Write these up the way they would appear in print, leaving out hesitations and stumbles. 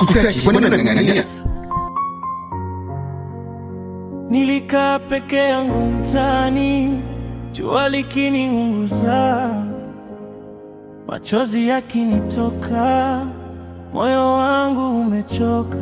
Kwa nini unang'ang'ania? Nilikaa peke yangu mtaani, jua likiniunguza, machozi yakinitoka, moyo wangu umechoka.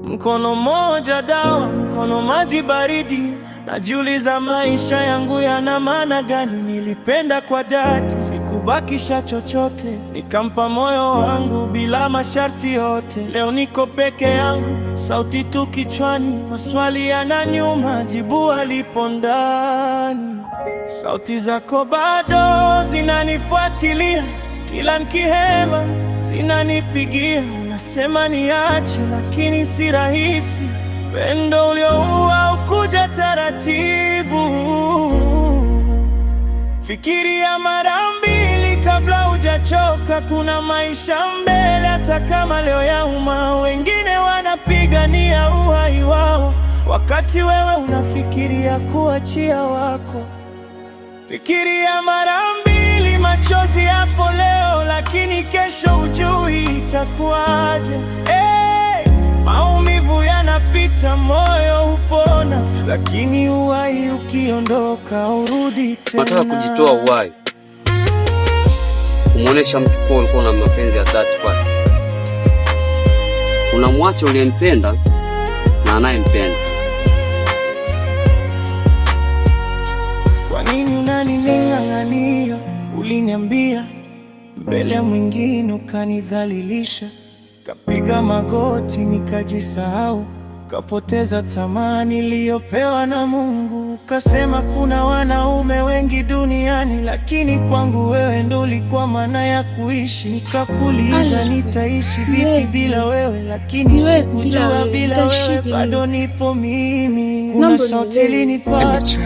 Mkono moja dawa, mkono maji baridi. Najiuliza maisha yangu yana maana gani? Nilipenda kwa dhati, sikubakisha chochote, nikampa moyo wangu bila masharti yote. Leo niko peke yangu, sauti tu kichwani, maswali yananiuma, jibu halipo ndani. Sauti zako bado zinanifuatilia, kila nikihema zinanipigia. Unasema niache, lakini si rahisi. Pendo ulioua ukuja taratibu. Fikiria mara mbili kabla hujachoka, kuna maisha mbele hata kama leo yauma. Wengine wanapigania uhai wao, wakati wewe unafikiria kuachia wako. Fikiria mara mbili, machozi yapo leo, lakini kesho hujui itakuwaje. Maumivu yanapita, moyo hupona, lakini uhai ukiondoka urudi tena. Nataka kujitoa uhai, kumuonesha mtu kwa ulikuwa na mapenzi ya dhati kwake. Unamwacha uliyempenda na anayempenda. Kwa nini unaning'ang'ania? Uliniambia mbele ya mwingine, ukanidhalilisha. Kapiga magoti nikajisahau, kapoteza thamani niliyopewa na Mungu. Kasema kuna wanaume wengi duniani, lakini kwangu wewe ndo ulikuwa maana ya kuishi. Nikakuuliza nitaishi vipi bila wewe, lakini sikujua bila wewe bado nipo mimi. Kuna sauti ilinipata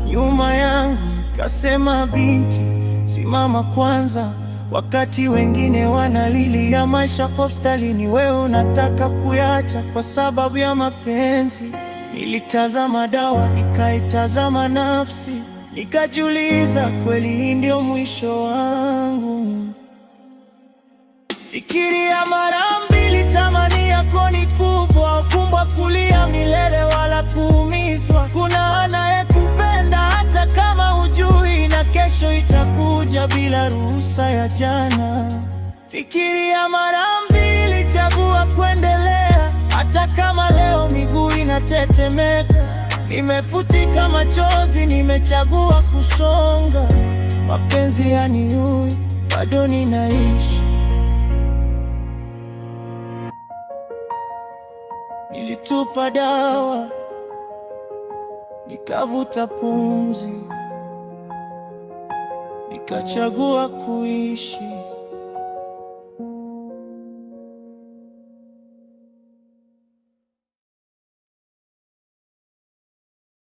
nyuma yangu, kasema binti, simama kwanza. Wakati wengine wanalilia maisha hospitalini, wewe unataka kuyacha kwa sababu ya mapenzi. Nilitazama dawa, nikaitazama nafsi, nikajiuliza kweli hii ndio mwisho wangu. Fikiria mara mbili, tamani yako ni kubwa, kumbwa kulia milele wala kuumizwa. Kuna anayekupenda hata kama hujui, na kesho itakuja bila ruhusa ya jana. Fikiria mara mbili, chagua kuendelea, hata kama leo miguu inatetemeka. Nimefutika machozi, nimechagua kusonga. Mapenzi yaniui, bado ninaishi. Nilitupa dawa, nikavuta pumzi, nikachagua kuishi.